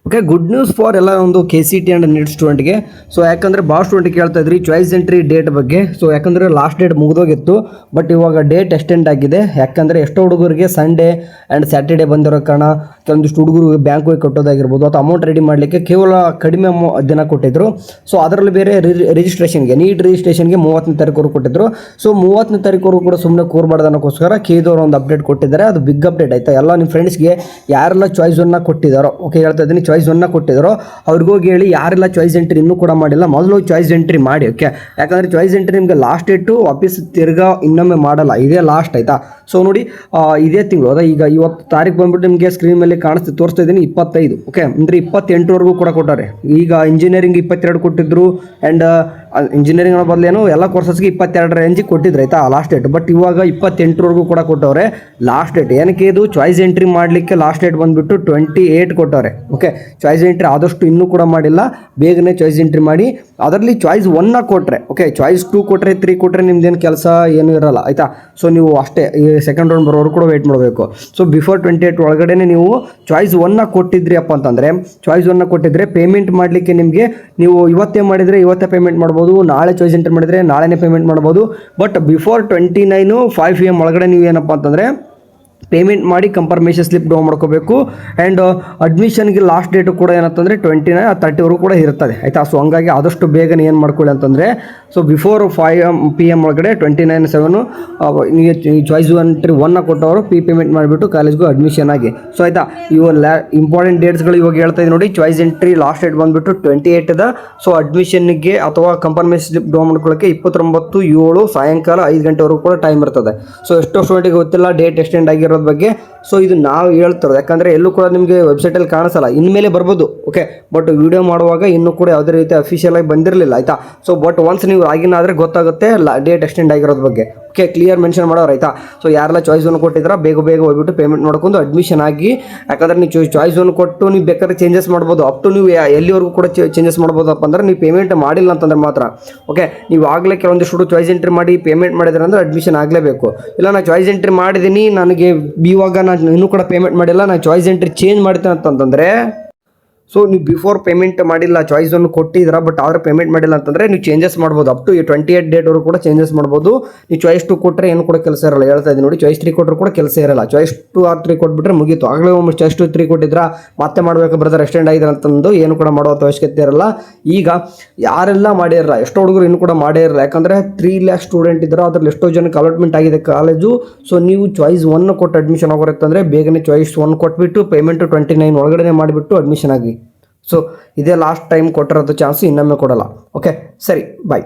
Okay, good news for ಎಲ್ಲ ಒಂದು KCT and neat ಸ್ಟೂಡೆಂಟ್ಗೆ. So ಯಾಕಂದರೆ ಭಾಳ ಸ್ಟೂಡೆಂಟ್ ಕೇಳ್ತಾ ಇದ್ರಿ ಚಾಯ್ಸ್ ಎಂಟ್ರಿ ಡೇಟ್ ಬಗ್ಗೆ. ಸೊ ಯಾಕಂದರೆ ಲಾಸ್ಟ್ ಡೇಟ್ ಮುಗಿದೋಗಿತ್ತು, ಬಟ್ ಇವಾಗ ಡೇಟ್ ಎಕ್ಸ್ಟೆಂಡ್ ಆಗಿದೆ. ಯಾಕಂದರೆ ಎಷ್ಟೋ ಹುಡುಗರಿಗೆ ಸಂಡೇ ಆ್ಯಂಡ್ ಸ್ಯಾಟರ್ಡೇ ಬಂದಿರೋ ಕಾರಣ ಕೆಲವೊಂದಿಷ್ಟು ಹುಡುಗರು ಬ್ಯಾಂಕ್ ಹೋಗಿ ಕಟ್ಟೋದಾಗಿರ್ಬೋದು ಅಥವಾ ಅಮೌಂಟ್ ರೆಡಿ ಮಾಡಲಿಕ್ಕೆ ಕೇವಲ ಕಡಿಮೆ ದಿನ ಕೊಟ್ಟಿದ್ದರು. ಸೊ ಅದರಲ್ಲಿ ಬೇರೆ ರಿಜಿಸ್ಟ್ರೇಷನ್ಗೆ ನೀಟ್ ರಿಜಿಸ್ಟ್ರೇಷನ್ಗೆ 30ನೇ ತಾರೀಕು ಕೊಟ್ಟಿದ್ದರು. ಸೊ 30ನೇ ತಾರೀಕು ಕೂಡ ಸುಮ್ಮನೆ ಕೂರ್ಬಾರ್ದು ಅನ್ನೋಕ್ಕೋಸ್ಕರ ಕೇದವರು ಒಂದು ಅಪ್ಡೇಟ್ ಕೊಟ್ಟಿದ್ದಾರೆ. ಅದು ಬಿಗ್ ಅಪ್ಡೇಟ್ ಆಯಿತಾ. ಎಲ್ಲ ನಿಮ್ಮ ಫ್ರೆಂಡ್ಸ್ಗೆ ಯಾರೆಲ್ಲ ಚಾಯ್ಸನ್ನು ಕೊಟ್ಟಿದ್ದಾರೋ, ಓಕೆ ಹೇಳ್ತಾ ಇದ್ದೀನಿ, ಚಾಯ್ಸ್ ಒನ್ನ ಕೊಟ್ಟಿದ್ರು ಅವ್ರಿಗೋಗಿ ಹೇಳಿ ಯಾರೆಲ್ಲ ಚಾಯ್ಸ್ ಎಂಟ್ರಿ ಇನ್ನೂ ಕೂಡ ಮಾಡಿಲ್ಲ ಮೊದಲು ಚಾಯ್ಸ್ ಎಂಟ್ರಿ ಮಾಡಿ. ಓಕೆ, ಯಾಕಂದರೆ ಚಾಯ್ಸ್ ಎಂಟ್ರಿ ನಿಮಗೆ ಲಾಸ್ಟ್ ಡೇಟು ವಾಪಸ್ ತಿರ್ಗಾ ಇನ್ನೊಮ್ಮೆ ಮಾಡಲ್ಲ, ಇದೇ ಲಾಸ್ಟ್ ಆಯಿತಾ. ಸೊ ನೋಡಿ, ಇದೇ ತಿಂಗಳು ಅದ ಈಗ ಇವತ್ತು ತಾರೀಕು ಬಂದ್ಬಿಟ್ಟು ನಿಮಗೆ ಸ್ಕ್ರೀನ್ ಮೇಲೆ ತೋರಿಸ್ತಾ ಇದ್ದೀನಿ 25. ಓಕೆ, ಅಂದರೆ 28ವರೆಗೂ ಕೂಡ ಕೊಟ್ಟಾರೆ. ಈಗ ಇಂಜಿನಿಯರಿಂಗ್ 22 ಕೊಟ್ಟಿದ್ರು ಆ್ಯಂಡ್ ಇಂಜಿನಿಯರಿಂಗ್ ಬದಲೇನು ಎಲ್ಲ ಕೋರ್ಸಸ್ಗೆ 22 ರೇಂಜಿಗೆ ಕೊಟ್ಟಿದ್ರು ಆಯಿತಾ ಲಾಸ್ಟ್ ಡೇಟ್. ಬಟ್ ಇವಾಗ 28ವರೆಗೂ ಕೂಡ ಕೊಟ್ಟವ್ರೆ ಲಾಸ್ಟ್ ಡೇಟ್. ಏನಕ್ಕೆ ಇದು ಚಾಯ್ಸ್ ಎಂಟ್ರಿ ಮಾಡಲಿಕ್ಕೆ ಲಾಸ್ಟ್ ಡೇಟ್ ಬಂದುಬಿಟ್ಟು 28 ಕೊಟ್ಟವ್ರೆ. ಓಕೆ, ಚಾಯ್ಸ್ ಎಂಟ್ರಿ ಆದಷ್ಟು ಇನ್ನೂ ಕೂಡ ಮಾಡಿಲ್ಲ, ಬೇಗನೆ ಚಾಯ್ಸ್ ಎಂಟ್ರಿ ಮಾಡಿ. ಅದರಲ್ಲಿ ಚಾಯ್ಸ್ 1 ಕೊಟ್ಟರೆ ಓಕೆ, ಚಾಯ್ಸ್ 2 ಕೊಟ್ಟರೆ 3 ಕೊಟ್ಟರೆ ನಿಮ್ದೇನು ಕೆಲಸ ಏನೂ ಇರಲ್ಲ ಆಯಿತಾ. ಸೊ ನೀವು ಅಷ್ಟೇ ಈ ಸೆಕೆಂಡ್ ರೌಂಡ್ ಬರೋರು ಕೂಡ ವೆಯ್ಟ್ ಮಾಡಬೇಕು. ಸೊ ಬಿಫೋರ್ 28 ಒಳಗಡೆ ನೀವು ಚಾಯ್ಸ್ 1 ಕೊಟ್ಟಿದ್ರಿ ಅಪ್ಪ ಅಂತಂದರೆ, ಚಾಯ್ಸ್ 1 ಕೊಟ್ಟಿದ್ರೆ ಪೇಮೆಂಟ್ ಮಾಡಲಿಕ್ಕೆ ನಿಮಗೆ ನೀವು ಇವತ್ತೇ ಮಾಡಿದರೆ ಇವತ್ತೇ ಪೇಮೆಂಟ್ ಮಾಡ್ಬೋದು, ನಾಳೆ ಚಾಯ್ಸ್ ಎಂಟ್ರಿ ಮಾಡಿದರೆ ನಾಳೆನೇ ಪೇಮೆಂಟ್ ಮಾಡ್ಬೋದು. ಬಟ್ ಬಿಫೋರ್ 29 5 PM ಒಳಗಡೆ ನೀವು ಏನಪ್ಪ ಅಂತಂದರೆ ಪೇಮೆಂಟ್ ಮಾಡಿ ಕನ್ಫರ್ಮೇಷನ್ ಸ್ಲಿಪ್ ಡೌನ್ ಮಾಡ್ಕೋಬೇಕು. ಆ್ಯಂಡ್ ಅಡ್ಮಿಷನ್ಗೆ ಲಾಸ್ಟ್ ಡೇಟು ಕೂಡ ಏನಂತಂದರೆ 29 30ವರೆಗೂ ಕೂಡ ಇರ್ತದೆ ಆಯಿತಾ. ಸೊ ಹಂಗಾಗಿ ಆದಷ್ಟು ಬೇಗನೆ ಏನು ಮಾಡ್ಕೊಳ್ಳಿ ಅಂತಂದರೆ, ಸೊ ಬಿಫೋರ್ 5 PM ಒಳಗಡೆ 29/7 ನಿಮಗೆ ಚಾಯ್ಸ್ ಎಂಟ್ರಿ 1 ಕೊಟ್ಟವರು ಪೇಮೆಂಟ್ ಮಾಡಿಬಿಟ್ಟು ಕಾಲೇಜ್ಗೂ ಅಡ್ಮಿಷನ್ ಆಗಿ. ಸೊ ಆಯಿತಾ, ಇವು ಇಂಪಾರ್ಟೆಂಟ್ ಡೇಟ್ಸ್ಗಳು ಇವಾಗ ಹೇಳ್ತಾ ಇದ್ದೀನಿ ನೋಡಿ. ಚಾಯ್ಸ್ ಎಂಟ್ರಿ ಲಾಸ್ಟ್ ಡೇಟ್ ಬಂದುಬಿಟ್ಟು 28 ಅದ. ಸೊ ಅಡ್ಮಿಷನ್ಗೆ ಅಥವಾ ಕನ್ಫರ್ಮೇಷನ್ ಸ್ಲಿಪ್ ಡೌನ್ ಮಾಡ್ಕೊಳ್ಳೋಕ್ಕೆ 29/7 ಸಾಯಂಕಾಲ 5 ಗಂಟೆವರೆಗೂ ಕೂಡ ಟೈಮ್ ಇರ್ತದೆ. ಸೊ ಎಷ್ಟೋ ಸ್ಟೂಡೆಂಟಿಗೆ ಗೊತ್ತಿಲ್ಲ ಡೇಟ್ ಎಕ್ಸ್ಟೆಂಡ್ ಆಗಿರೋದು ಬಗ್ಗೆ. ಸೊ ಇದು ನಾವು ಹೇಳ್ತಿರೋದು, ಯಾಕಂದರೆ ಎಲ್ಲೂ ಕೂಡ ನಿಮಗೆ ವೆಬ್ಸೈಟಲ್ಲಿ ಕಾಣಿಸಲ್ಲ, ಇನ್ಮೇಲೆ ಬರ್ಬೋದು. ಓಕೆ, ಬಟ್ ವಿಡಿಯೋ ಮಾಡುವಾಗ ಇನ್ನೂ ಕೂಡ ಯಾವುದೇ ರೀತಿ ಅಫಿಷಿಯಲ್ ಆಗಿ ಬಂದಿರಲಿಲ್ಲ ಆಯಿತಾ. ಸೊ ಬಟ್ ಒನ್ಸ್ ನೀವು ಲಾಗಿನ್ ಆದರೆ ಗೊತ್ತಾಗುತ್ತೆ ಡೇಟ್ ಎಕ್ಸ್ಟೆಂಡ್ ಆಗಿರೋದ್ರ ಬಗ್ಗೆ. ಓಕೆ, ಕ್ಲಿಯರ್ ಮೆನ್ಷನ್ ಮಾಡೋರು ಆಯಿತಾ. ಸೊ ಯಾರೆಲ್ಲ ಚಾಯ್ಸ್ 1 ಕೊಟ್ಟಿದ್ರೆ ಬೇಗ ಹೋಗ್ಬಿಟ್ಟು ಪೇಮೆಂಟ್ ಮಾಡ್ಕೊಂಡು ಅಡ್ಮಿಷನ್ ಆಗಿ. ಯಾಕಂದರೆ ನೀವು ಚಾಯ್ಸ್ 1 ಕೊಟ್ಟು ನೀವು ಬೇಕಾದ್ರೆ ಚೇಂಜಸ್ ಮಾಡ್ಬೋದು, ಅಪ್ ಟು ನೀವು ಎಲ್ಲಿವರೆಗೂ ಕೂಡ ಚೇಂಜಸ್ ಮಾಡ್ಬೋದಪ್ಪ ಅಂದ್ರೆ ನೀವು ಪೇಮೆಂಟ್ ಮಾಡಿಲ್ಲ ಅಂತಂದ್ರೆ ಮಾತ್ರ. ಓಕೆ, ನೀವು ಆಗಲೇ ಕೆಲವೊಂದಿಷ್ಟು ಚಾಯ್ಸ್ ಎಂಟ್ರಿ ಮಾಡಿ ಪೇಮೆಂಟ್ ಮಾಡಿದ್ರೆ ಅಂದರೆ ಅಡ್ಮಿಷನ್ ಆಗಲೇಬೇಕು. ಇಲ್ಲ ನಾನು ಚಾಯ್ಸ್ ಎಂಟ್ರಿ ಮಾಡಿದ್ದೀನಿ, ನನಗೆ ಇವಾಗ ನಾನು ಇನ್ನೂ ಕೂಡ ಪೇಮೆಂಟ್ ಮಾಡಿಲ್ಲ, ನಾನು ಚಾಯ್ಸ್ ಎಂಟ್ರಿ ಚೇಂಜ್ ಮಾಡ್ತೇನೆ ಅಂತಂದರೆ, ಸೊ ನೀವು ಬಿಫೋರ್ ಪೇಮೆಂಟ್ ಮಾಡಿಲ್ಲ, ಚಾಯ್ಸ್ 1 ಕೊಟ್ಟಿದ್ದೀರಾ ಬಟ್ ಆದರೆ ಪೇಮೆಂಟ್ ಮಾಡಿಲ್ಲ ಅಂತಂದರೆ ನೀವು ಚೇಂಜಸ್ ಮಾಡ್ಬೋದು. ಅಪ್ ಟು 28 ಡೇಟ್ವರೆಗೂ ಕೂಡ ಚೇಂಜಸ್ ಮಾಡ್ಬೋದು. ನೀವು ಚಾಯ್ಸ್ 2 ಕೊಟ್ಟರೆ ಏನು ಕೂಡ ಕೆಲಸ ಇರಲ್ಲ, ಹೇಳ್ತಾ ಇದ್ದೀನಿ ನೋಡಿ. ಚಾಯ್ಸ್ 3 ಕೊಟ್ಟರು ಕೂಡ ಕೆಲಸ ಇರಲ್ಲ. ಚಾಯ್ಸ್ 2 or 3 ಕೊಟ್ಬಿಟ್ರೆ ಮುಗೀತು. ಆಗಲೇ ಒಮ್ಮೆ ಚಾಯ್ಸ್ 2 3 ಕೊಟ್ಟಿದ್ರೆ ಮತ್ತೆ ಮಾಡಬೇಕು ಬ್ರದರ್ ಎಕ್ಸ್ಟೆಂಡ್ ಆಗಿದೆ ಅಂತಂದು ಏನು ಕೂಡ ಮಾಡೋ ಅವಶ್ಯಕತೆ ಇರಲ್ಲ. ಈಗ ಯಾರೆಲ್ಲ ಮಾಡಿರಲ್ಲ, ಎಷ್ಟೋ ಹುಡುಗರು ಇನ್ನೂ ಕೂಡ ಮಾಡೇ ಇರಲ್ಲ, ಯಾಕಂದರೆ 3 lakh ಸ್ಟೂಡೆಂಟ್ ಇದ್ದಾರೆ, ಅದರಲ್ಲಿ ಎಷ್ಟೋ ಜನಕ್ಕೆ ಅಲಾಟ್ಮೆಂಟ್ ಆಗಿದೆ ಕಾಲೇಜು. ಸೊ ನೀವು ಚಾಯ್ಸ್ 1 ಕೊಟ್ಟು ಅಡ್ಮಿಷನ್ ಆಗೋರಂತಂದರೆ ಬೇಗನೆ ಚಾಯ್ಸ್ 1 ಕೊಟ್ಬಿಟ್ಟು ಪೇಮೆಂಟು 29 ಒಳಗಡೆ ಮಾಡಿಬಿಟ್ಟು ಅಡ್ಮಿಷನ್ ಆಗಿ. ಸೊ ಇದೇ ಲಾಸ್ಟ್ ಟೈಮ್ ಕೊಟ್ಟಿರೋದು ಚಾನ್ಸು ಇನ್ನೊಮ್ಮೆ ಕೊಡಲ್ಲ. ಓಕೆ, ಸರಿ, ಬಾಯ್.